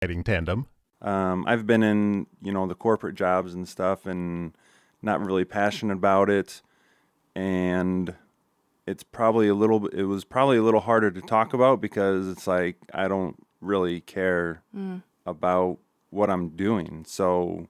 Riding tandem. I've been in, the corporate jobs and stuff and not really passionate about it. And it was probably a little harder to talk about because it's like, I don't really care about what I'm doing. So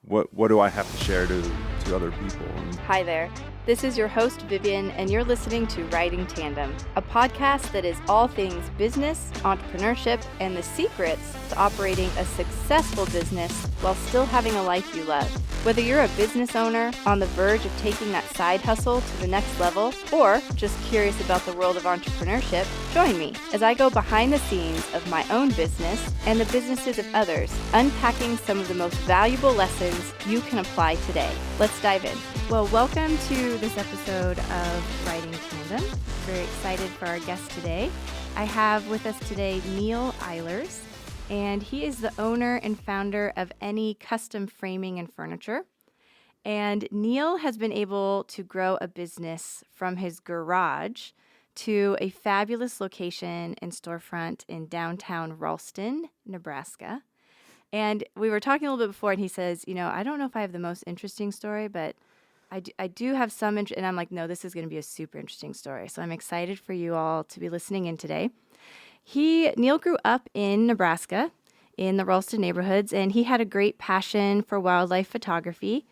what do I have to share to other people? Hi there. This is your host, Vivian, and you're listening to Riding Tandem, a podcast that is all things business, entrepreneurship, and the secrets to operating a successful business while still having a life you love. Whether you're a business owner on the verge of taking that side hustle to the next level, or just curious about the world of entrepreneurship, join me as I go behind the scenes of my own business and the businesses of others, unpacking some of the most valuable lessons you can apply today. Let's dive in. Well, welcome to this episode of Riding Tandem. Very excited for our guest today. I have with us today Neal Eilers, and he is the owner and founder of Any Custom Framing and Furniture. And Neal has been able to grow a business from his garage to a fabulous location and storefront in downtown Ralston, Nebraska. And we were talking a little bit before, and he says, I don't know if I have the most interesting story, but I do have some interest. And I'm like, no, this is going to be a super interesting story. So I'm excited for you all to be listening in today. Neal grew up in Nebraska in the Ralston neighborhoods, and he had a great passion for wildlife photography.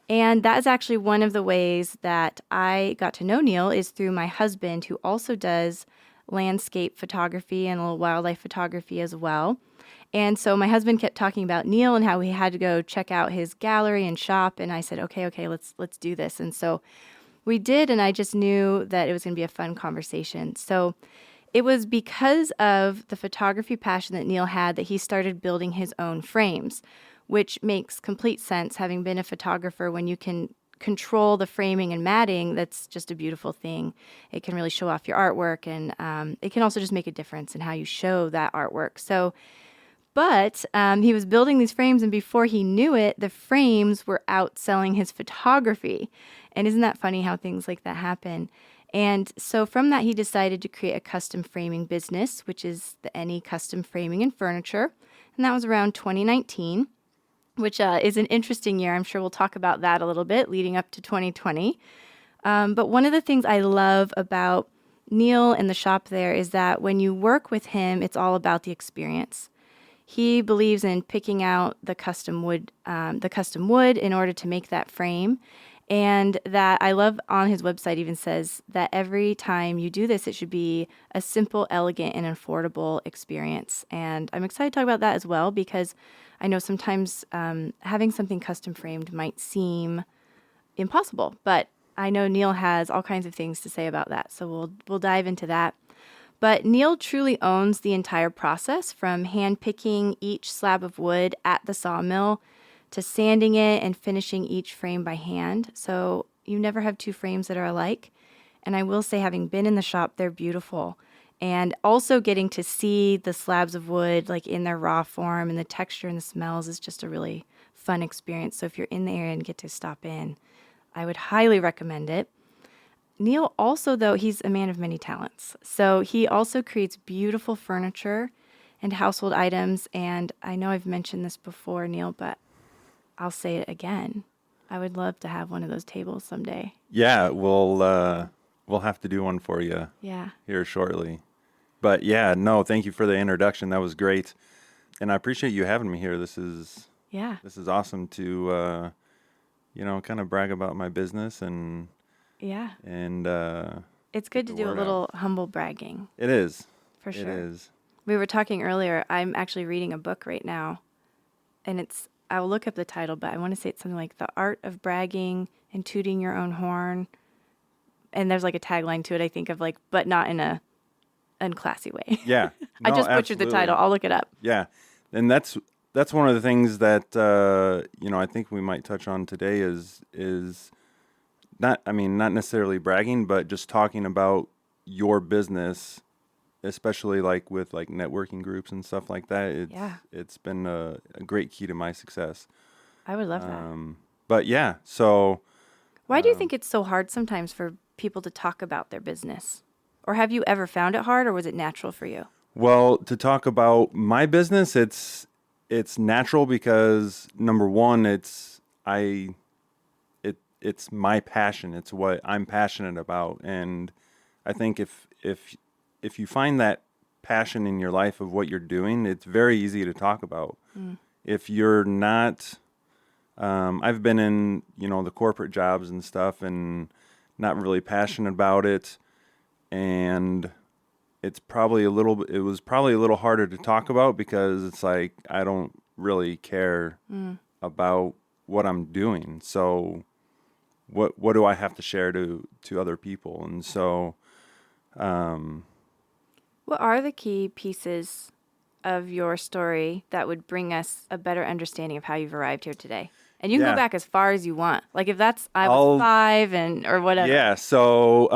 And that is actually one of the ways that I got to know Neal is through my husband, who also does landscape photography and a little wildlife photography as well. And so my husband kept talking about Neal and how he had to go check out his gallery and shop. And I said, okay, let's do this. And so we did, and I just knew that it was going to be a fun conversation. So it was because of the photography passion that Neal had that he started building his own frames, which makes complete sense. Having been a photographer, when you can control the framing and matting, that's just a beautiful thing. It can really show off your artwork, and it can also just make a difference in how you show that artwork. But he was building these frames, and before he knew it, the frames were outselling his photography. And isn't that funny how things like that happen? And so from that, he decided to create a custom framing business, which is the Any Custom Framing and Furniture. And that was around 2019, which is an interesting year. I'm sure we'll talk about that a little bit leading up to 2020. But one of the things I love about Neal and the shop there is that when you work with him, it's all about the experience. He believes in picking out the custom wood in order to make that frame. And that I love on his website even says that every time you do this, it should be a simple, elegant, and affordable experience. And I'm excited to talk about that as well because I know sometimes having something custom framed might seem impossible, but I know Neal has all kinds of things to say about that. So we'll dive into that. But Neal truly owns the entire process from hand-picking each slab of wood at the sawmill to sanding it and finishing each frame by hand. So you never have two frames that are alike. And I will say, having been in the shop, they're beautiful. And also getting to see the slabs of wood like in their raw form and the texture and the smells is just a really fun experience. So if you're in the area and get to stop in, I would highly recommend it. Neal also, though, he's a man of many talents. So he also creates beautiful furniture and household items. And I know I've mentioned this before, Neal, but I'll say it again. I would love to have one of those tables someday. Yeah, we'll have to do one for you here shortly. But yeah, no, thank you for the introduction. That was great. And I appreciate you having me here. This is awesome to, kind of brag about my business and it's good to do a little humble bragging. It is. For sure. It is. We were talking earlier. I'm actually reading a book right now, and I'll look up the title, but I want to say it's something like The Art of Bragging and Tooting Your Own Horn. And there's like a tagline to it, I think, of like, but not in a unclassy way. Yeah. I just butchered the title. I'll look it up. Yeah. And that's one of the things that, I think we might touch on today is not necessarily bragging, but just talking about your business, especially like with like networking groups and stuff like that. It's been a great key to my success. I would love that. But yeah, so. Why do you think it's so hard sometimes for people to talk about their business? Or have you ever found it hard, or was it natural for you? Well, to talk about my business, it's natural because number one, it's my passion. It's what I'm passionate about, and I think if you find that passion in your life of what you're doing, it's very easy to talk about. If you're not, I've been in the corporate jobs and stuff, and not really passionate about it, and it was probably a little harder to talk about because it's like I don't really care about what I'm doing. So what do I have to share to other people? And so What are the key pieces of your story that would bring us a better understanding of how you've arrived here today? And you can go yeah, back as far as you want. Like if that's I was I'll 5 and or whatever. yeah. So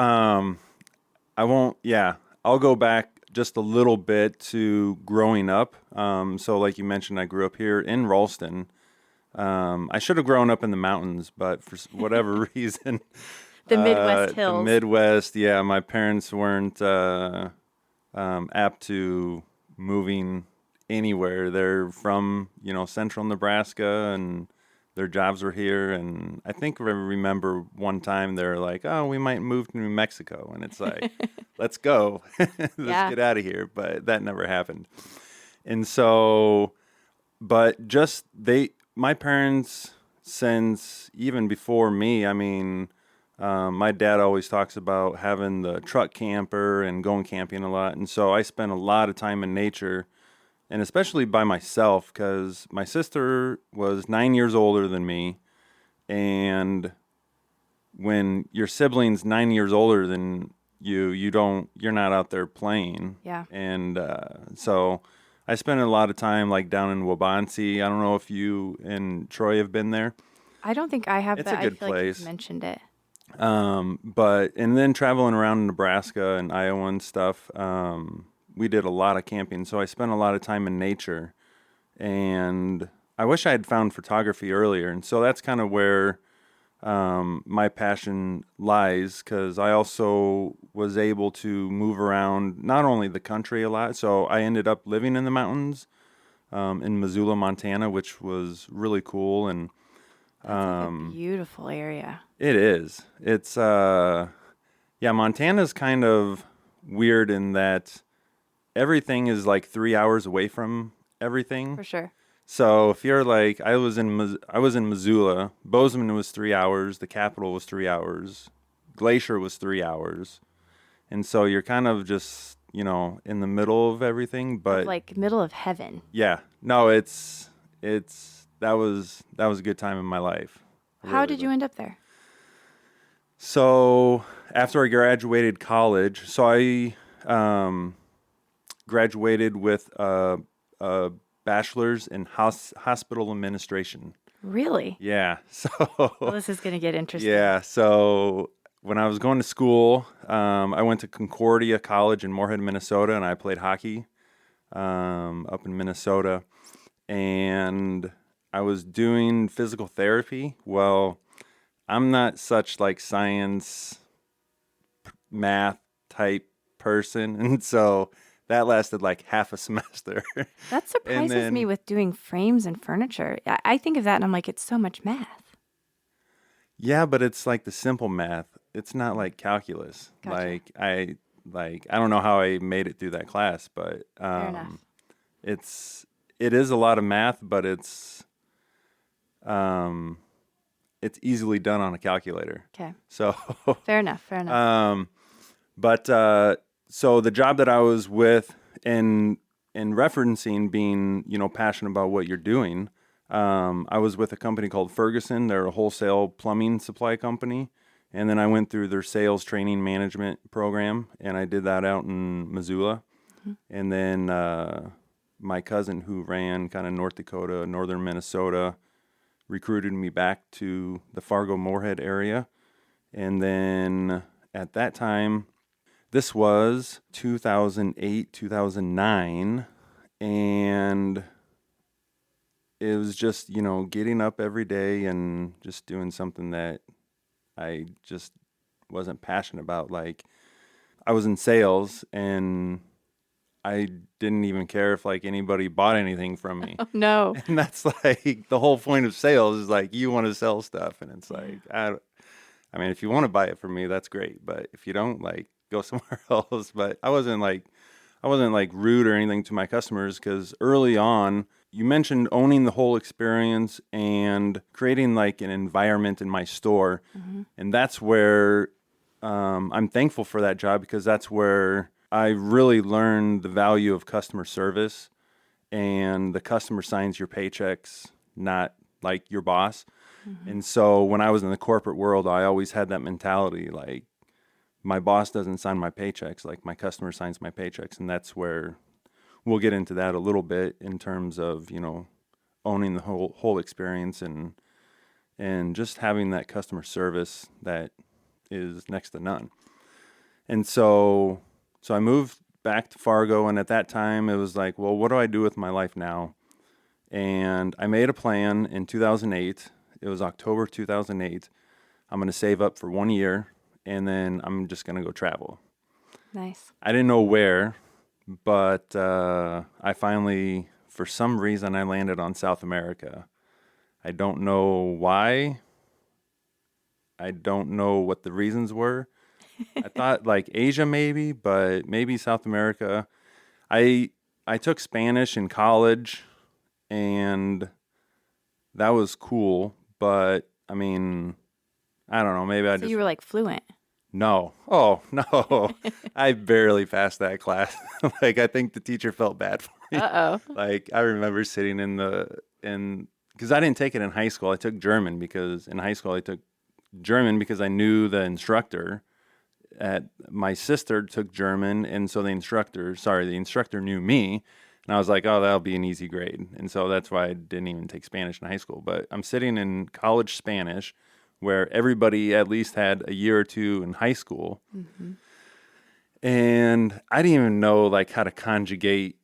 I won't. Yeah, I'll go back just a little bit to growing up. So like you mentioned, I grew up here in Ralston. I should have grown up in the mountains, but for whatever reason, The Midwest the hills. Midwest, yeah, my parents weren't apt to moving anywhere. They're from, central Nebraska, and their jobs were here. And I think I remember one time they're like, oh, we might move to New Mexico. And it's like, let's go. Let's Yeah. get out of here. But that never happened. And so, but just my parents, since even before me, I mean, my dad always talks about having the truck camper and going camping a lot. And so I spent a lot of time in nature, and especially by myself because my sister was 9 years older than me. And when your sibling's 9 years older than you're not out there playing. Yeah. And so I spent a lot of time like down in Wabansie. I don't know if you and Troy have been there. I don't think I have, It's but a I good feel like place. you've mentioned it. And then traveling around Nebraska and Iowa and stuff, we did a lot of camping. So I spent a lot of time in nature, and I wish I had found photography earlier. And so that's kind of where my passion lies, because I also was able to move around not only the country a lot. So I ended up living in the mountains in Missoula, Montana, which was really cool. And That's like a beautiful area. it is. It's yeah, Montana's kind of weird in that everything is like 3 hours away from everything. For sure. So if you're like, I was in Missoula. Bozeman was 3 hours. The capital was 3 hours. Glacier was 3 hours, and so you're kind of just in the middle of everything. But Like middle of heaven. yeah, no, it's that was a good time in my life. How did you end up there? So after I graduated college, so I graduated with a bachelor's in hospital administration. Really? Yeah. So Well, this is going to get interesting. yeah. So when I was going to school, I went to Concordia College in Moorhead, Minnesota, and I played hockey up in Minnesota. And I was doing physical therapy. Well, I'm not such like science, math type person, and so that lasted like half a semester. That surprises me with doing frames and furniture. I think of that and I'm like, it's so much math. Yeah, but it's like the simple math. It's not like calculus. Gotcha. I don't know how I made it through that class, but Fair enough. it is a lot of math, but it's easily done on a calculator. Okay. So Fair enough. Fair enough. but so the job that I was with, and referencing being passionate about what you're doing, I was with a company called Ferguson. They're a wholesale plumbing supply company, and then I went through their sales training management program, and I did that out in Missoula, and then my cousin who ran kind of North Dakota, northern Minnesota, recruited me back to the Fargo-Moorhead area, and then at that time, this was 2008, 2009, and it was just, getting up every day and just doing something that I just wasn't passionate about. Like, I was in sales, and I didn't even care if like anybody bought anything from me. Oh, no. And that's like the whole point of sales is like you want to sell stuff, and it's like I mean, if you want to buy it from me, that's great, but if you don't, like, go somewhere else. But I wasn't like rude or anything to my customers because early on, you mentioned owning the whole experience and creating like an environment in my store, and that's where I'm thankful for that job because that's where I really learned the value of customer service, and the customer signs your paychecks, not like your boss. And so when I was in the corporate world, I always had that mentality like my boss doesn't sign my paychecks, like my customer signs my paychecks. And that's where we'll get into that a little bit in terms of, owning the whole experience and just having that customer service that is next to none. And so I moved back to Fargo, and at that time it was like, well, what do I do with my life now? And I made a plan in 2008. It was October 2008. I'm going to save up for 1 year, and then I'm just going to go travel. Nice. I didn't know where, but I finally, for some reason, I landed on South America. I don't know why. I don't know what the reasons were. I thought like Asia maybe, but maybe South America. I took Spanish in college, and that was cool, but I mean, I don't know, maybe I So just you were like fluent. no. Oh, no. I barely passed that class. Like I think the teacher felt bad for me. Uh-oh. Like I remember sitting because I didn't take it in high school. I took German because in high school I took German because I knew the instructor. My sister took German, and so the instructor knew me, and I was like, oh, that'll be an easy grade. And so that's why I didn't even take Spanish in high school. But I'm sitting in college Spanish, where everybody at least had a year or two in high school, and I didn't even know like how to conjugate.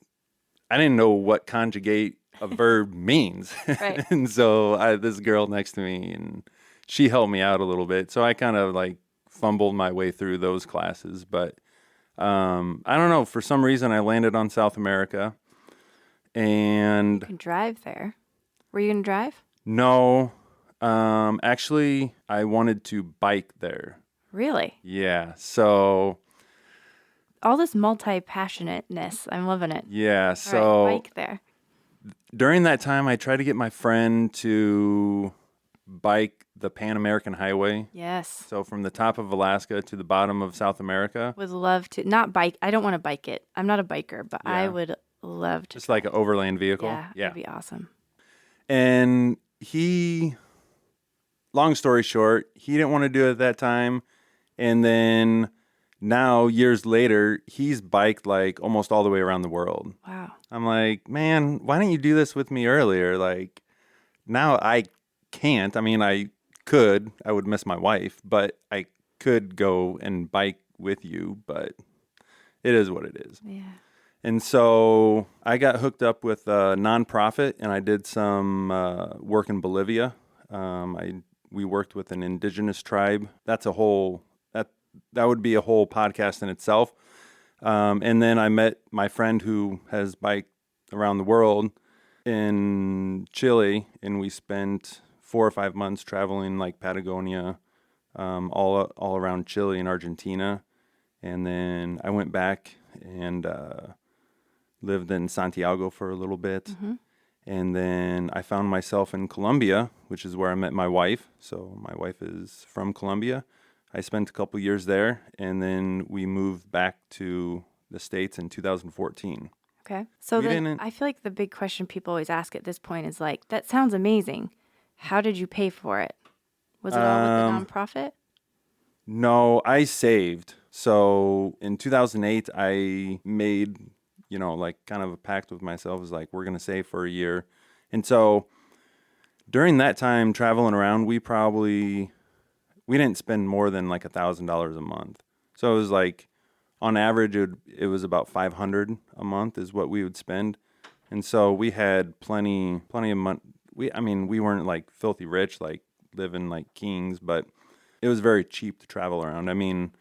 I didn't know what conjugate a verb means. Right. And so this girl next to me, and she helped me out a little bit. So I kind of like fumbled my way through those classes, but I don't know. For some reason, I landed on South America, and You can drive there. Were you going to drive? no, actually, I wanted to bike there. Really? Yeah. So All this multi-passionateness. I'm loving it. yeah. All So right, bike there. during that time, I tried to get my friend to bike the Pan American Highway. Yes. So from the top of Alaska to the bottom of South America. Would love to. Not bike. I don't want to bike it. I'm not a biker, but I Yeah. would love to. Just like an overland vehicle. Yeah. That'd be awesome. And long story short, he didn't want to do it at that time. And then now, years later, he's biked like almost all the way around the world. Wow. I'm like, man, why didn't you do this with me earlier? Like, now I can't. I mean, I would miss my wife, but I could go and bike with you, but it is what it is. Yeah. And so I got hooked up with a nonprofit, and I did some work in Bolivia. We worked with an indigenous tribe. That's a whole that would be a whole podcast in itself. And then I met my friend who has biked around the world in Chile, and we spent 4 or 5 months traveling like Patagonia, all around Chile and Argentina. And then I went back and lived in Santiago for a little bit. And then I found myself in Colombia, which is where I met my wife. So my wife is from Colombia. I spent a couple years there, and then we moved back to the States in 2014. Okay. So I feel like the big question people always ask at this point is like, that sounds amazing. How did you pay for it? Was it all with the nonprofit? No, I saved. So in 2008, I made, like kind of a pact with myself. It was like, we're going to save for a year. And so during that time traveling around, we didn't spend more than like $1,000 a month. So it was like, on average, it was about $500 a month is what we would spend. And so we had plenty of money. We weren't like filthy rich, like living like kings, but it was very cheap to travel around. I mean,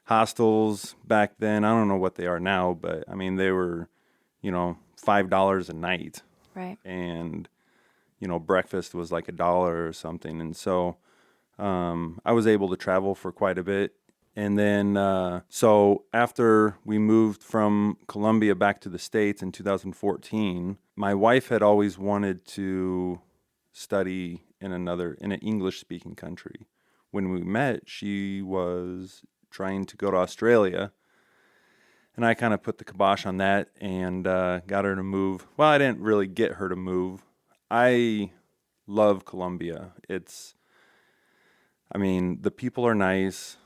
hostels back then. I don't know what they are now, but I mean, they were, $5 a night. Right. And, breakfast was like $1 or something. And so I was able to travel for quite a bit. And then, so after we moved from Colombia back to the States in 2014, my wife had always wanted to study in an English speaking country. When we met, she was trying to go to Australia, and I kind of put the kibosh on that and got her to move. Well, I didn't really get her to move. I love Colombia. The people are nice.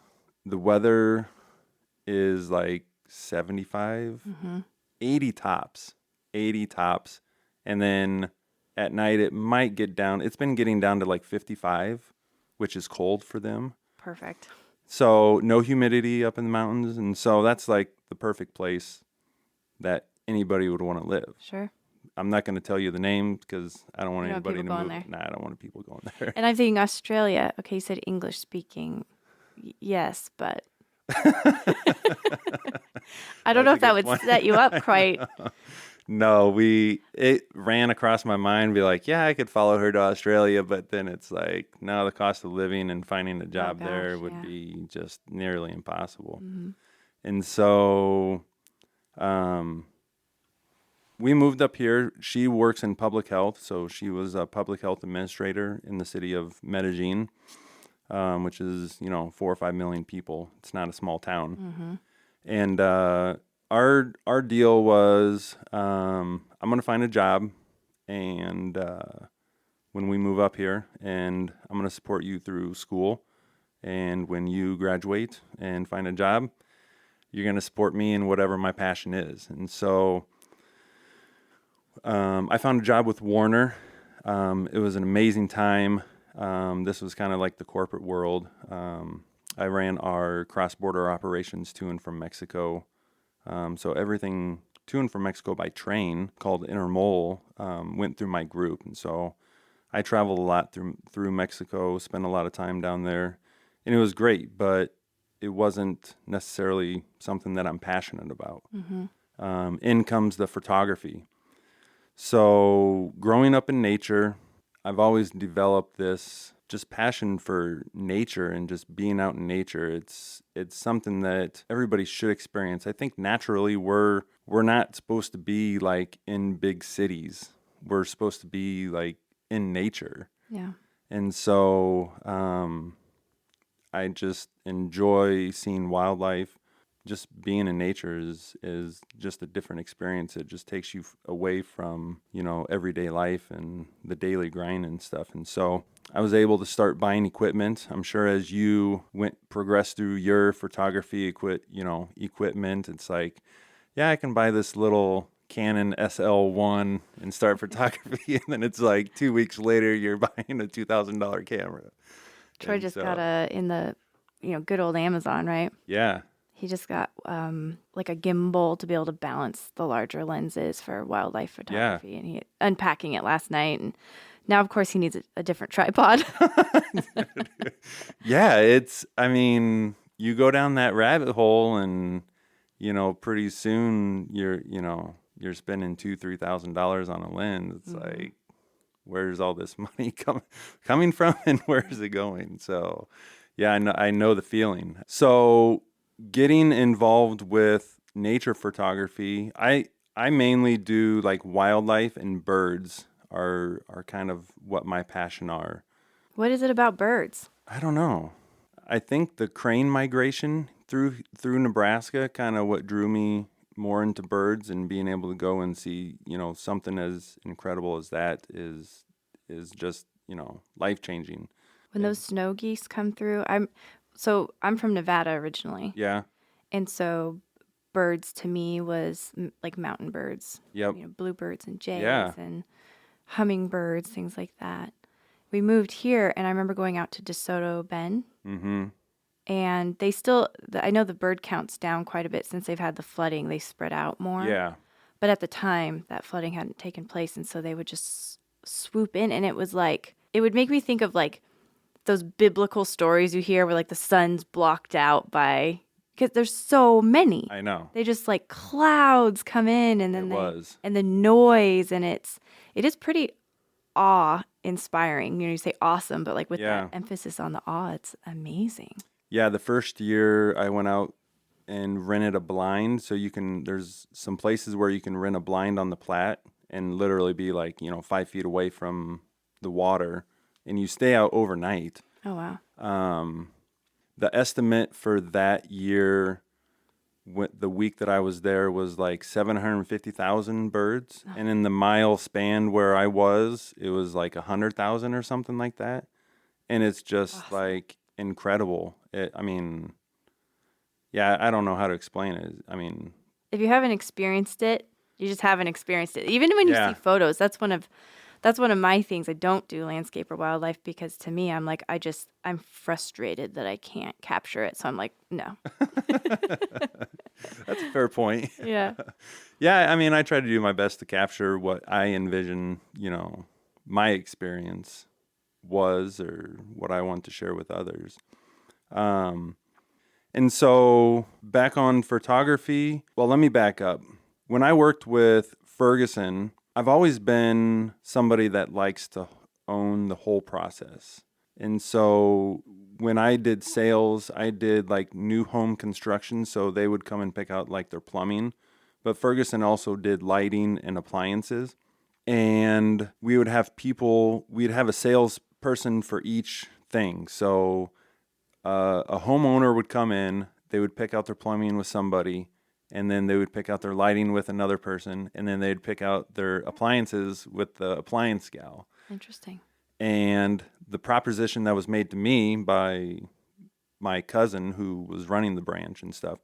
The weather is like 75, 80 tops, 80 tops. And then at night it might get down. It's been getting down to like 55, which is cold for them. Perfect. So no humidity up in the mountains. And so that's like the perfect place that anybody would want to live. Sure. I'm not going to tell you the name because I don't want You don't want anybody to people move. going there. Nah, I don't want people going there. And I'm thinking Australia. Okay, you said English speaking. Yes, but I don't know if that would set you up quite. No, it ran across my mind, be like, yeah, I could follow her to Australia, but then it's like, no, the cost of living and finding a job there would be just nearly impossible. Mm-hmm. And so we moved up here. She works in public health, so she was a public health administrator in the city of Medellin, which is, 4 or 5 million people. It's not a small town. Mm-hmm. And our deal was, I'm going to find a job, and when we move up here, and I'm going to support you through school. And when you graduate and find a job, you're going to support me in whatever my passion is. And so I found a job with Warner. It was an amazing time. This was kind of like the corporate world. I ran our cross-border operations to and from Mexico. So everything to and from Mexico by train, called intermodal, went through my group. And so I traveled a lot through Mexico, spent a lot of time down there. And it was great, but it wasn't necessarily something that I'm passionate about. Mm-hmm. In comes the photography. So growing up in nature, I've always developed this just passion for nature and just being out in nature. It's something that everybody should experience. I think naturally we're not supposed to be like in big cities. We're supposed to be like in nature. Yeah. And so I just enjoy seeing wildlife. Just being in nature is just a different experience. It just takes you away from, everyday life and the daily grind and stuff. And so I was able to start buying equipment. I'm sure as you progressed through your photography equipment, it's like, yeah, I can buy this little Canon SL1 and start photography. And then it's like 2 weeks later, you're buying a $2,000 camera. Troy just got in the, good old Amazon, right? Yeah. He just got like a gimbal to be able to balance the larger lenses for wildlife photography. Yeah. And he unpacking it last night. And now, of course, he needs a different tripod. Yeah, you go down that rabbit hole and, pretty soon you're spending $2,000-$3,000 on a lens. It's like, where's all this money coming from and where is it going? So, yeah, I know the feeling. So getting involved with nature photography, I mainly do like wildlife, and birds are kind of what my passion are. What is it about birds? I don't know. I think the crane migration through Nebraska kind of what drew me more into birds, and being able to go and see, something as incredible as that is just, life-changing. When those snow geese come through, I'm from Nevada originally. Yeah. And so birds to me was like mountain birds. Yep. Bluebirds and jays and hummingbirds, things like that. We moved here, and I remember going out to DeSoto Bend. Mm-hmm. And they still, I know the bird count's down quite a bit since they've had the flooding. They spread out more. Yeah. But at the time, that flooding hadn't taken place, and so they would just swoop in, and it was like, it would make me think of like those biblical stories you hear where like the sun's blocked out by, because there's so many. I know. They just like clouds come in, and then and the noise, and it is pretty awe-inspiring. You say awesome, but like with that emphasis on the awe, it's amazing. Yeah, the first year I went out and rented a blind, so there's some places where you can rent a blind on the Platte and literally be like, 5 feet away from the water, and you stay out overnight. Oh, wow. The estimate for that year, the week that I was there, was like 750,000 birds. Oh. And in the mile span where I was, it was like 100,000 or something like that. And it's just like incredible. I don't know how to explain it. If you haven't experienced it, you just haven't experienced it. Even when you see photos, that's one of my things. I don't do landscape or wildlife because to me, I'm frustrated that I can't capture it. So I'm like, no. That's a fair point. Yeah. Yeah, I try to do my best to capture what I envision, my experience was, or what I want to share with others. And so back on photography, well, let me back up. When I worked with Ferguson, I've always been somebody that likes to own the whole process. And so when I did sales, I did like new home construction. So they would come and pick out like their plumbing. But Ferguson also did lighting and appliances. And we'd have a salesperson for each thing. So a homeowner would come in, they would pick out their plumbing with somebody, and then they would pick out their lighting with another person, and then they'd pick out their appliances with the appliance gal. Interesting. And the proposition that was made to me by my cousin who was running the branch and stuff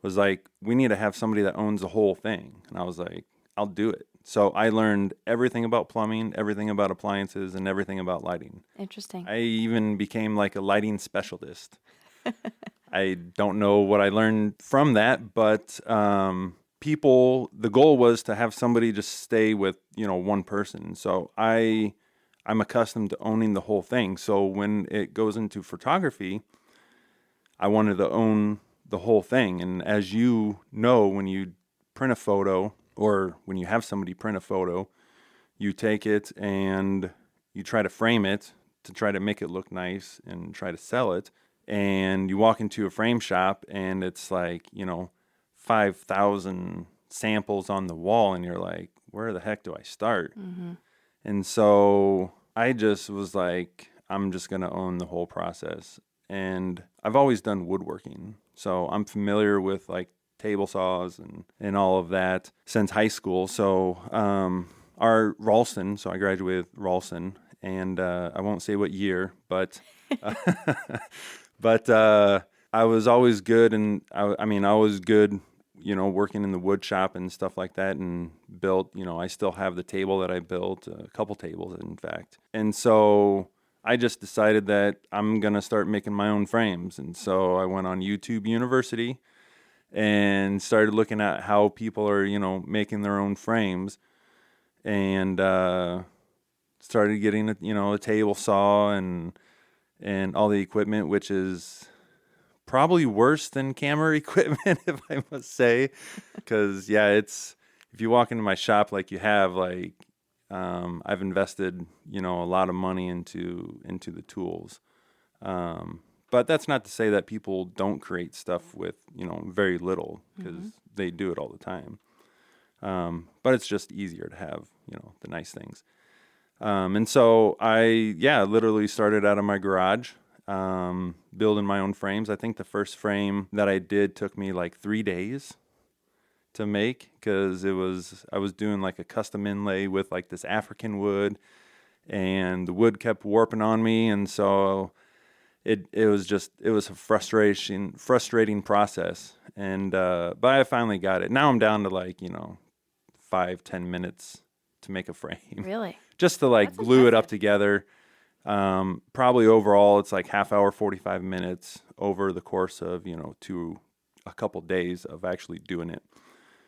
was like, we need to have somebody that owns the whole thing. And I was like, I'll do it. So I learned everything about plumbing, everything about appliances, and everything about lighting. Interesting. I even became like a lighting specialist. I don't know what I learned from that, but the goal was to have somebody just stay with, one person. So I'm accustomed to owning the whole thing. So when it goes into photography, I wanted to own the whole thing. And as you know, when you print a photo, or when you have somebody print a photo, you take it and you try to frame it to try to make it look nice and try to sell it. And you walk into a frame shop and it's like, 5,000 samples on the wall, and you're like, where the heck do I start? Mm-hmm. And so I just was like, I'm just going to own the whole process. And I've always done woodworking, so I'm familiar with like table saws and all of that since high school. So our Ralston, so I graduated with Ralston, and I won't say what year, but I was always good, and I was good, working in the wood shop and stuff like that, and built, I still have the table that I built, a couple tables, in fact. And so I just decided that I'm going to start making my own frames. And so I went on YouTube University and started looking at how people are, making their own frames, and started getting a table saw and all the equipment, which is probably worse than camera equipment, if I must say, because if you walk into my shop like you have, like I've invested a lot of money into the tools. But that's not to say that people don't create stuff with, very little, because they do it all the time. But it's just easier to have, the nice things. And so I literally started out of my garage, building my own frames. I think the first frame that I did took me like 3 days to make, because I was doing like a custom inlay with like this African wood, and the wood kept warping on me. And so it was a frustrating process. And, but I finally got it. Now I'm down to like, 5-10 minutes to make a frame. Really? Just to like glue it up together. Probably overall it's like half hour, 45 minutes over the course of, a couple days of actually doing it.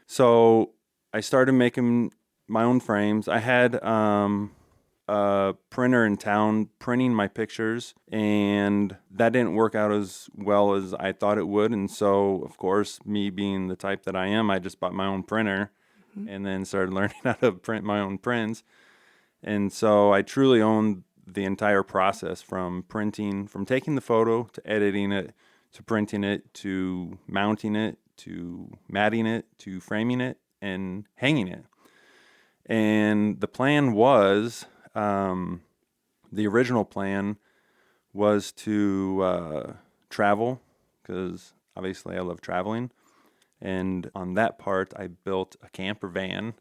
So I started making my own frames. I had, a printer in town printing my pictures, and that didn't work out as well as I thought it would. And so, of course, me being the type that I am, I just bought my own printer and then started learning how to print my own prints. And so I truly owned the entire process from printing, from taking the photo to editing it, to printing it, to mounting it, to matting it, to framing it, and hanging it. And the plan was, the original plan was to travel, because obviously I love traveling. And on that part, I built a camper van.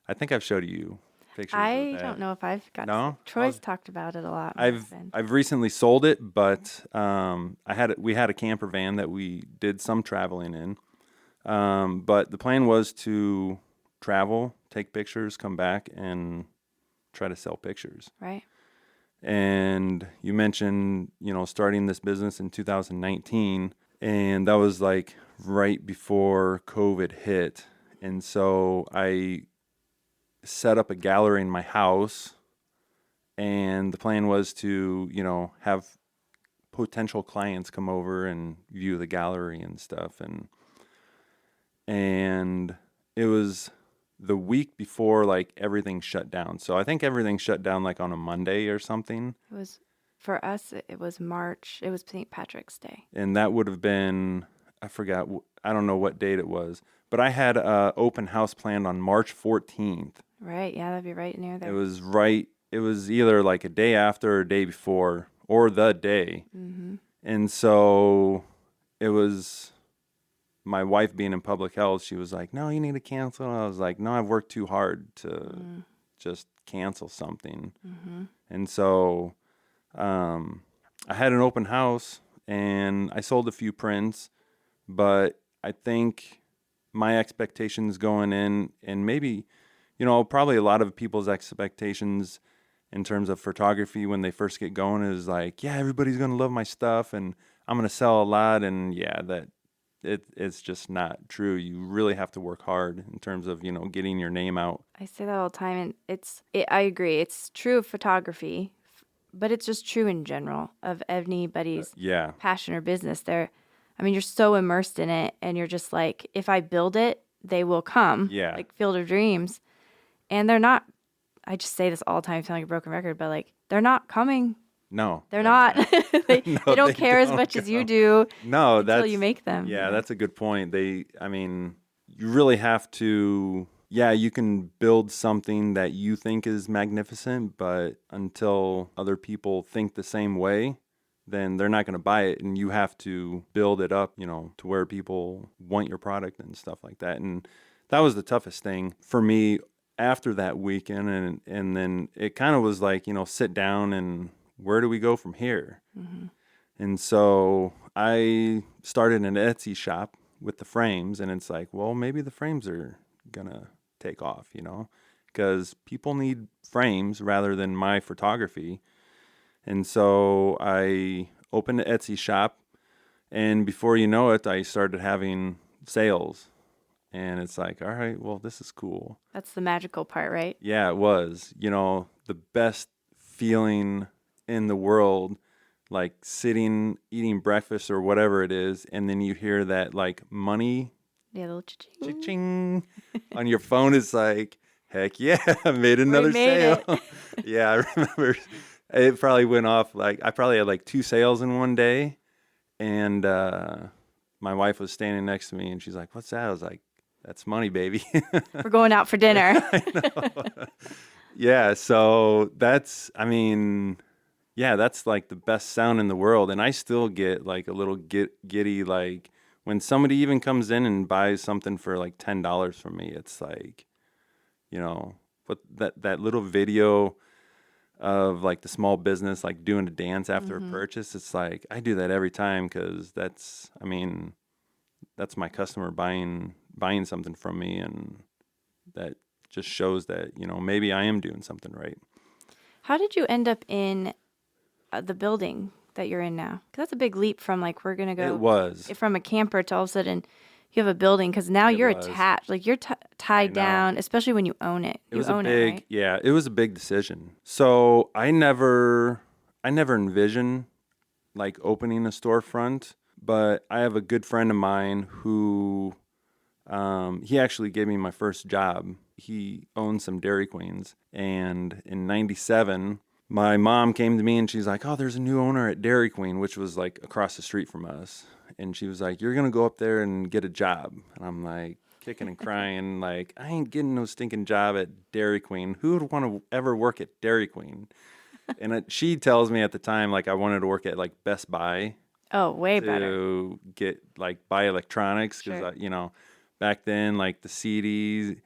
I think I've showed you pictures of I that. don't know if I've got No? Troy's talked about it a lot. I've recently sold it, but we had a camper van that we did some traveling in. But the plan was to travel, take pictures, come back, and try to sell pictures. Right. And you mentioned, starting this business in 2019, and that was like right before COVID hit. And so I set up a gallery in my house, and the plan was to, have potential clients come over and view the gallery and stuff. And it was the week before, like, everything shut down. So I think everything shut down like on a Monday or something. It was, for us, it was March. It was St. Patrick's Day. And that would have been, I forgot, I don't know what date it was. But I had an open house planned on March 14th. Right. Yeah, that'd be right near there. It was either like a day after or a day before, or the day. Mm-hmm. And so it was my wife being in public health. She was like, no, you need to cancel. And I was like, no, I've worked too hard to just cancel something. Mm-hmm. And so I had an open house, and I sold a few prints, but I think my expectations going in, and maybe, probably a lot of people's expectations in terms of photography when they first get going is like, yeah, everybody's going to love my stuff and I'm going to sell a lot. And yeah, it's just not true. You really have to work hard in terms of, getting your name out. I say that all the time, and I agree. It's true of photography, but it's just true in general of anybody's passion or business. You're so immersed in it, and you're just like, if I build it, they will come. Yeah. Like Field of Dreams. And they're not, I just say this all the time, I feel like a broken record, but like, they're not coming. No. They're not. they don't care as much as you do until you make them. Yeah, that's a good point. You really have to, you can build something that you think is magnificent, but until other people think the same way, then they're not going to buy it. And you have to build it up, to where people want your product and stuff like that. And that was the toughest thing for me after that weekend. And then it kind of was like, sit down and where do we go from here? Mm-hmm. And so I started an Etsy shop with the frames, and it's like, well, maybe the frames are going to take off, because people need frames rather than my photography. And so I opened an Etsy shop, and before you know it, I started having sales. And it's like, all right, well, this is cool. That's the magical part, right? Yeah, it was. The best feeling in the world, like sitting, eating breakfast or whatever it is, and then you hear that, like, money, yeah, little cha-ching, cha-ching on your phone. Is like, heck yeah, I made another sale. Yeah, I remember it probably went off, like, I probably had like 2 sales in one day, and my wife was standing next to me, and she's like, what's that? I was like, that's money, baby. We're going out for dinner. I know. Yeah, so that's like the best sound in the world. And I still get like a little giddy, like when somebody even comes in and buys something for like $10 from me. It's like, what that little video of like the small business, like doing a dance after a purchase. It's like, I do that every time, because that's my customer buying something from me, and that just shows that, maybe I am doing something right. How did you end up in the building that you're in now? Because that's a big leap from like, we're going to go. It was. From a camper to all of a sudden you have a building, because now It you're was. attached. Like you're tied know. down, especially when you own it. It You was a own big, it, right? yeah, it was a big decision. So I never envisioned like opening a storefront, but I have a good friend of mine who, he actually gave me my first job. He owned some Dairy Queens, and in '97, my mom came to me and she's like, "Oh, there's a new owner at Dairy Queen," which was like across the street from us. And she was like, "You're gonna go up there and get a job." And I'm like, kicking and crying, like, I ain't getting no stinking job at Dairy Queen. Who would want to ever work at Dairy Queen? And she tells me at the time, like, I wanted to work at like Best Buy Oh, way better. to get like buy electronics because Sure. back then like the CDs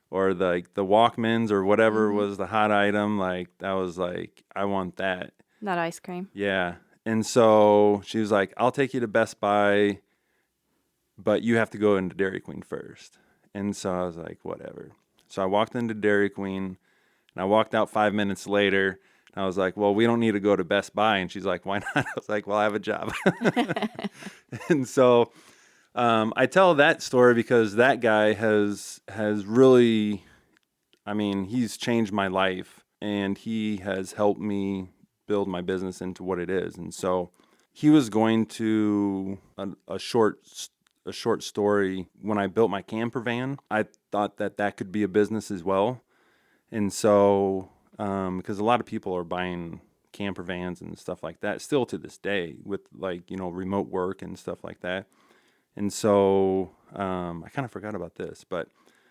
or the Walkmans or whatever Mm-hmm. was the hot item, like that was like I want that. Not ice cream. Yeah. And so she was like, "I'll take you to Best Buy, but you have to go into Dairy Queen first." And so I was like, "Whatever." So I walked into Dairy Queen and I walked out 5 minutes later. And I was like, "Well, we don't need to go to Best Buy." And she's like, "Why not?" I was like, "Well, I have a job." And so I tell that story because that guy has really, I mean, he's changed my life and he has helped me build my business into what it is. And so he was going to a short story. When I built my camper van, I thought that could be a business as well. And so because a lot of people are buying camper vans and stuff like that still to this day with like, remote work and stuff like that. And so I kind of forgot about this, but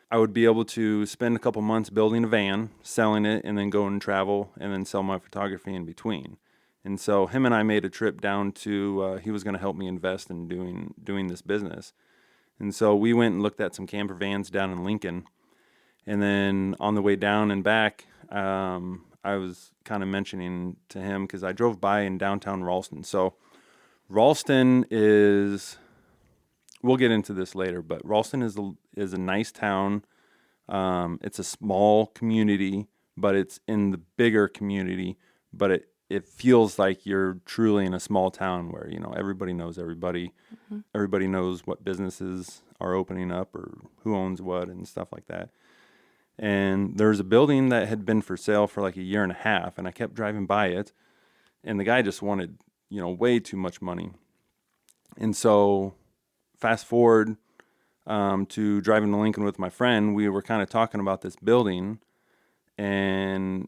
I would be able to spend a couple months building a van, selling it, and then go and travel and then sell my photography in between. And so him and I made a trip down to, he was going to help me invest in doing this business. And so we went and looked at some camper vans down in Lincoln. And then on the way down and back, I was kind of mentioning to him because I drove by in downtown Ralston. So Ralston is, we'll get into this later, but Ralston is a nice town. It's a small community, but it's in the bigger community. But it feels like you're truly in a small town where everybody knows everybody. Mm-hmm. Everybody knows what businesses are opening up or who owns what and stuff like that. And there's a building that had been for sale for like a year and a half, and I kept driving by it, and the guy just wanted way too much money. And so fast forward to driving to Lincoln with my friend, we were kind of talking about this building, and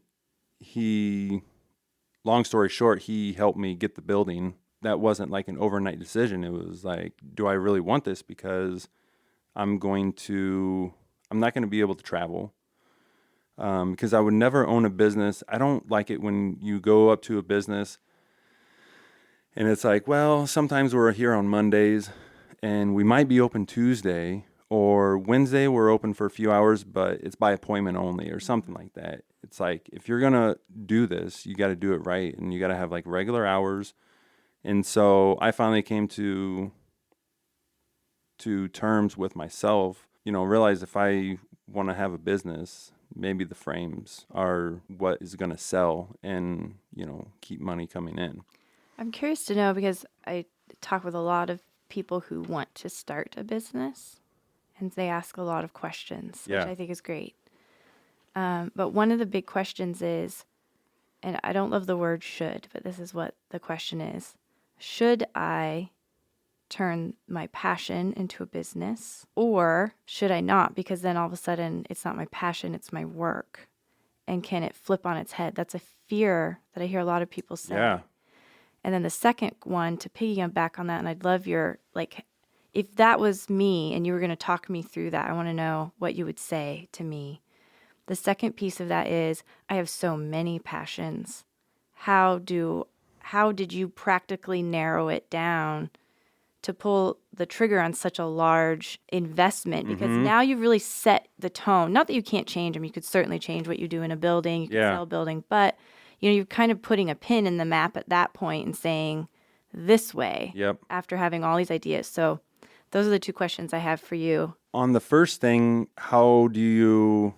long story short, he helped me get the building. That wasn't like an overnight decision. It was like, do I really want this? Because I'm not going to be able to travel. Because I would never own a business. I don't like it when you go up to a business and it's like, well, sometimes we're here on Mondays and we might be open Tuesday, or Wednesday we're open for a few hours, but it's by appointment only or something like that. It's like, if you're going to do this, you got to do it right, and you got to have like regular hours. And so I finally came to terms with myself, realize if I want to have a business, maybe the frames are what is going to sell and, keep money coming in. I'm curious to know, because I talk with a lot of people who want to start a business, and they ask a lot of questions, which I think is great. But one of the big questions is, and I don't love the word should, but this is what the question is: should I turn my passion into a business, or should I not? Because then all of a sudden it's not my passion, it's my work. And can it flip on its head? That's a fear that I hear a lot of people say. Yeah. And then the second one, to piggyback on that, and I'd love your, like, if that was me and you were going to talk me through that, I want to know what you would say to me. The second piece of that is, I have so many passions. How did you practically narrow it down to pull the trigger on such a large investment? Because now you've really set the tone. Not that you can't change them. You could certainly change what you do in a building. You can sell a building. But, you're kind of putting a pin in the map at that point and saying this way. Yep. After having all these ideas. So those are the two questions I have for you. On the first thing, how do you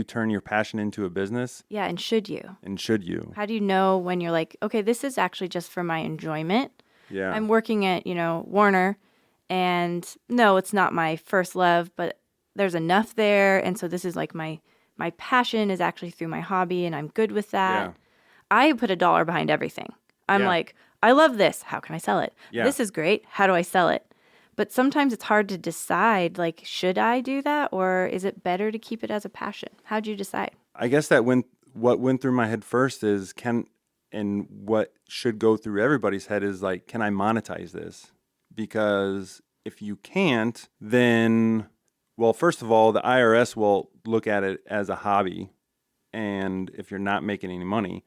turn your passion into a business? Yeah, and should you? How do you know when you're like, okay, this is actually just for my enjoyment? Yeah. I'm working at, Warner, And no, it's not my first love, but there's enough there. And so this is like my passion is actually through my hobby, and I'm good with that. Yeah. I put a dollar behind everything. I'm Yeah. like, I love this. How can I sell it? Yeah. This is great. How do I sell it? But sometimes it's hard to decide, like, should I do that, or is it better to keep it as a passion? How'd you decide? I guess what went through my head first is and what should go through everybody's head is like, can I monetize this? Because if you can't, then, well, first of all, the IRS will look at it as a hobby, and if you're not making any money,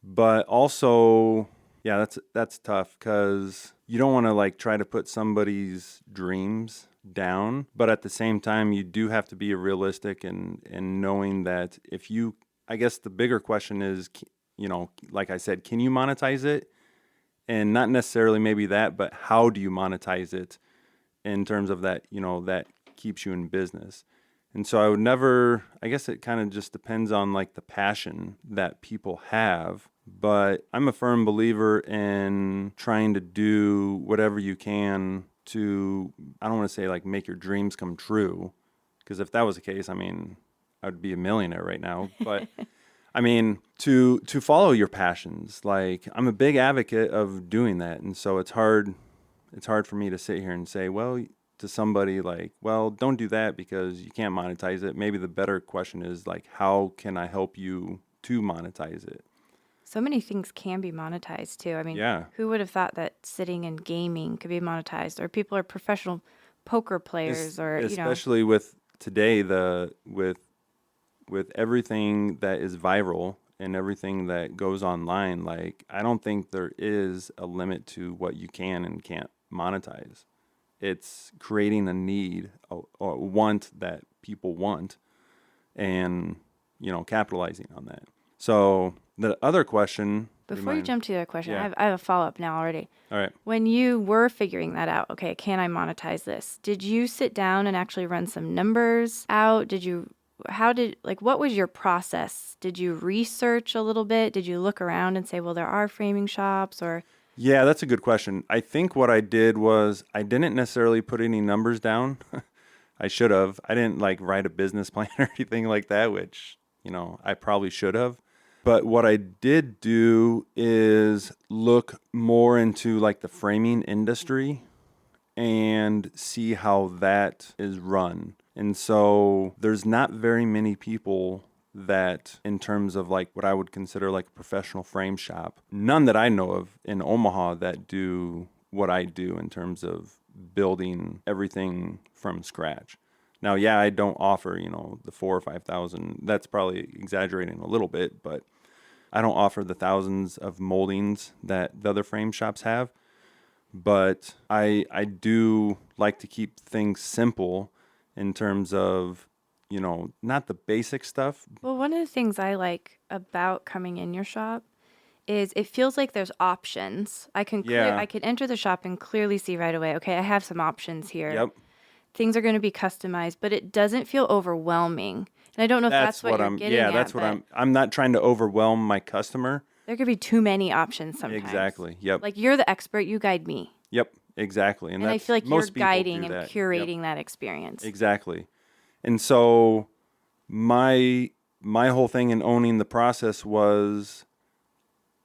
but also, yeah, that's tough because you don't want to like try to put somebody's dreams down, but at the same time, you do have to be realistic and knowing that if you, I guess the bigger question is, like I said, can you monetize it? And not necessarily maybe that, but how do you monetize it in terms of that, that keeps you in business. And so I would never, I guess it kind of just depends on like the passion that people have. But I'm a firm believer in trying to do whatever you can to, I don't want to say like make your dreams come true. Because if that was the case, I mean, I would be a millionaire right now. But I mean, to follow your passions, like I'm a big advocate of doing that. And so it's hard for me to sit here and say, well, to somebody like, well, don't do that because you can't monetize it. Maybe the better question is like, how can I help you to monetize it? So many things can be monetized too. I mean, Yeah. who would have thought that sitting and gaming could be monetized, or people are professional poker players, or Especially with today, with everything that is viral and everything that goes online, like I don't think there is a limit to what you can and can't monetize. It's creating a need or want that people want and, capitalizing on that. So the other question. Before you jump to the other question, Yeah. I have a follow-up now already. All right. When you were figuring that out, okay, can I monetize this? Did you sit down and actually run some numbers out? What was your process? Did you research a little bit? Did you look around and say, well, there are framing shops, or? Yeah, that's a good question. I think what I did was I didn't necessarily put any numbers down. I should have. I didn't like write a business plan or anything like that, which, I probably should have. But what I did do is look more into like the framing industry and see how that is run. And so there's not very many people that, in terms of like what I would consider like a professional frame shop, none that I know of in Omaha that do what I do in terms of building everything from scratch. Now, yeah, I don't offer, the 4,000 or 5,000. That's probably exaggerating a little bit, but I don't offer the thousands of moldings that the other frame shops have. But I do like to keep things simple in terms of, not the basic stuff. Well, one of the things I like about coming in your shop is it feels like there's options. I can enter the shop and clearly see right away, okay, I have some options here. Yep. Things are going to be customized, but it doesn't feel overwhelming. And I don't know if that's what you're getting at. Yeah, that's what I'm not trying to overwhelm my customer. There could be too many options sometimes. Exactly. Yep. Like you're the expert, you guide me. Yep. Exactly. And I feel like you're guiding and curating that experience. Exactly. And so my whole thing in owning the process was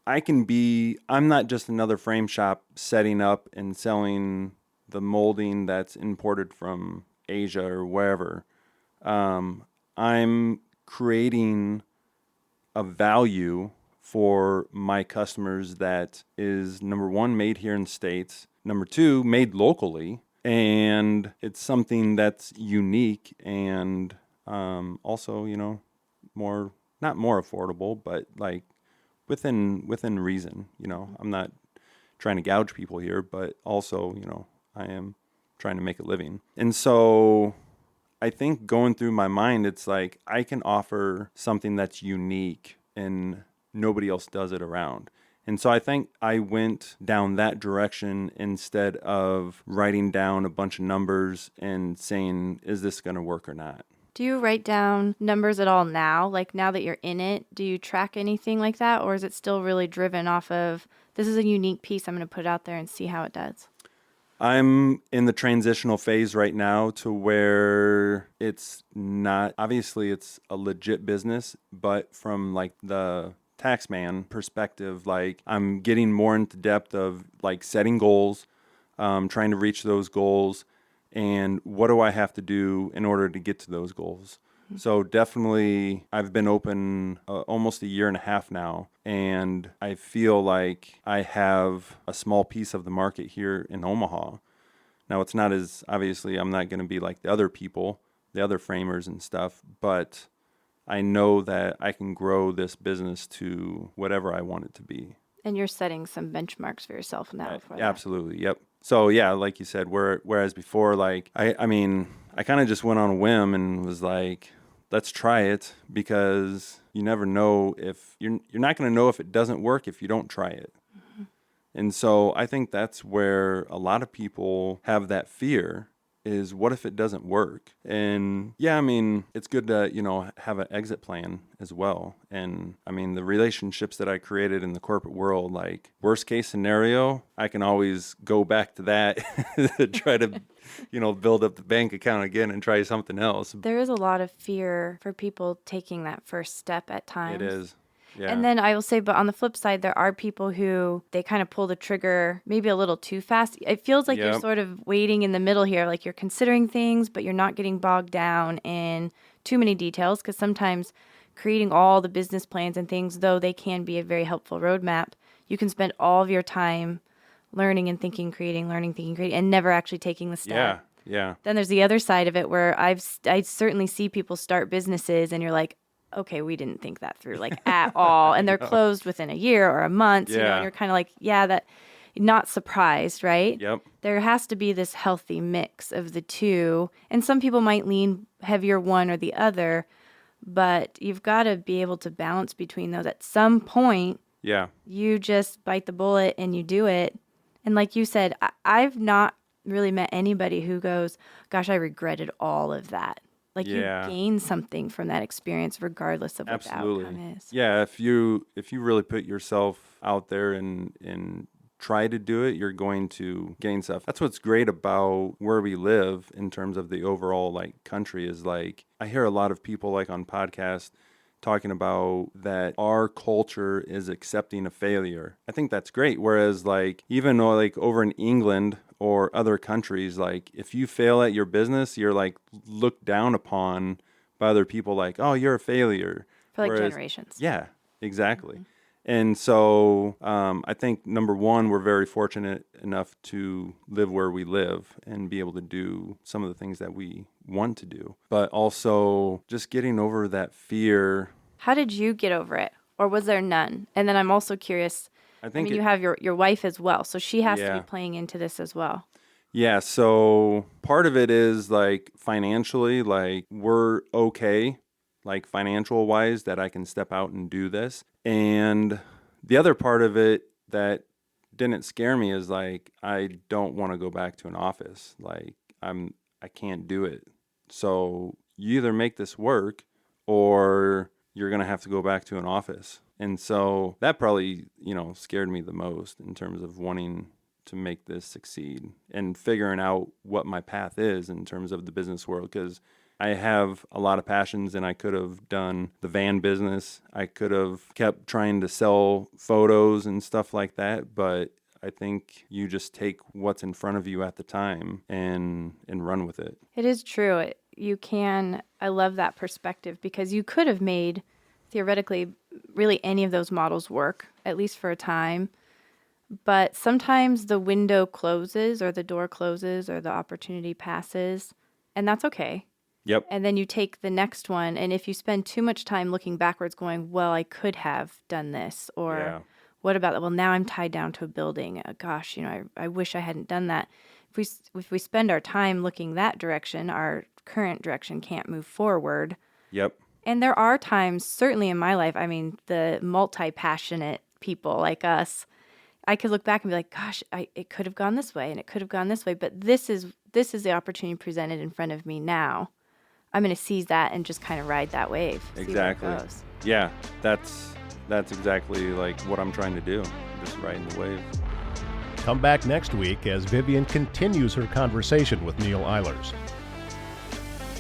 I'm not just another frame shop setting up and selling the molding that's imported from Asia or wherever. I'm creating a value for my customers that is, number one, made here in the States, number two, made locally, and it's something that's unique and also, not more affordable, but like within reason. I'm not trying to gouge people here, but also, I am trying to make a living. And so I think going through my mind, it's like I can offer something that's unique and nobody else does it around. And so I think I went down that direction instead of writing down a bunch of numbers and saying, is this going to work or not? Do you write down numbers at all now? Like now that you're in it, do you track anything like that? Or is it still really driven off of, this is a unique piece, I'm going to put it out there and see how it does? I'm in the transitional phase right now to where it's not, obviously it's a legit business, but from like the taxman perspective, like I'm getting more into depth of like setting goals, trying to reach those goals, and what do I have to do in order to get to those goals. So definitely, I've been open almost a year and a half now, and I feel like I have a small piece of the market here in Omaha. Now, it's not as, obviously, I'm not going to be like the other people, the other framers and stuff, but I know that I can grow this business to whatever I want it to be. And you're setting some benchmarks for yourself now for that. Absolutely, yep. So yeah, like you said, whereas before, like I mean, I kind of just went on a whim and was like, let's try it, because you never know if you're not going to know if it doesn't work if you don't try it. And so I think that's where a lot of people have that fear, is what if it doesn't work? And yeah, I mean, it's good to, have an exit plan as well. And I mean, the relationships that I created in the corporate world, like worst case scenario, I can always go back to that, try to, build up the bank account again and try something else. There is a lot of fear for people taking that first step at times. It is. Yeah. And then I will say, but on the flip side, there are people who they kind of pull the trigger maybe a little too fast. It feels like you're sort of waiting in the middle here, like you're considering things, but you're not getting bogged down in too many details, because sometimes creating all the business plans and things, though they can be a very helpful roadmap, you can spend all of your time learning and thinking, creating, and never actually taking the step. Yeah. Then there's the other side of it where I certainly see people start businesses and you're like, okay, we didn't think that through, like, at all. And they're closed within a year or a month, and you're kind of like, that, not surprised, right? Yep. There has to be this healthy mix of the two. And some people might lean heavier one or the other, but you've got to be able to balance between those. At some point, you just bite the bullet and you do it. And like you said, I've not really met anybody who goes, gosh, I regretted all of that. Like you gain something from that experience regardless of what the outcome is. Yeah, if you really put yourself out there and try to do it, you're going to gain stuff. That's what's great about where we live in terms of the overall like country, is like I hear a lot of people like on podcasts talking about that our culture is accepting a failure. I think that's great. Whereas like even though like over in England or other countries, like if you fail at your business, you're like looked down upon by other people, like, oh, you're a failure. For like generations. Yeah, exactly. Mm-hmm. And so I think number one, we're very fortunate enough to live where we live and be able to do some of the things that we want to do, but also just getting over that fear. How did you get over it? Or was there none? And then I'm also curious, I mean, you have your wife as well, so she has to be playing into this as well. Yeah, so part of it is like financially, like we're okay, like financial wise, that I can step out and do this. And the other part of it that didn't scare me is like I don't want to go back to an office. Like I can't do it. So you either make this work or you're going to have to go back to an office. And so that probably, scared me the most in terms of wanting to make this succeed and figuring out what my path is in terms of the business world. Because I have a lot of passions, and I could have done the van business. I could have kept trying to sell photos and stuff like that. But I think you just take what's in front of you at the time and run with it. It is true. I love that perspective, because you could have made, theoretically, really any of those models work, at least for a time. But sometimes the window closes or the door closes or the opportunity passes, and that's okay. Yep. And then you take the next one, and if you spend too much time looking backwards going, well, I could have done this, or what about that? Well, now I'm tied down to a building. Gosh, I wish I hadn't done that. If we spend our time looking that direction, our current direction can't move forward. Yep. And there are times, certainly in my life, I mean, the multi-passionate people like us, I could look back and be like, gosh, it could have gone this way and it could have gone this way, but this is the opportunity presented in front of me now. I'm going to seize that and just kind of ride that wave. Exactly. Yeah, that's exactly like what I'm trying to do, just riding the wave. Come back next week as Vivian continues her conversation with Neal Eilers.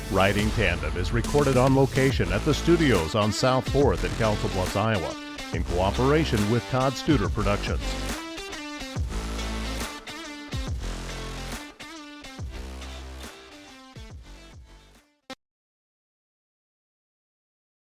Riding Tandem is recorded on location at the studios on South 4th in Council Bluffs, Iowa, in cooperation with Todd Studer Productions.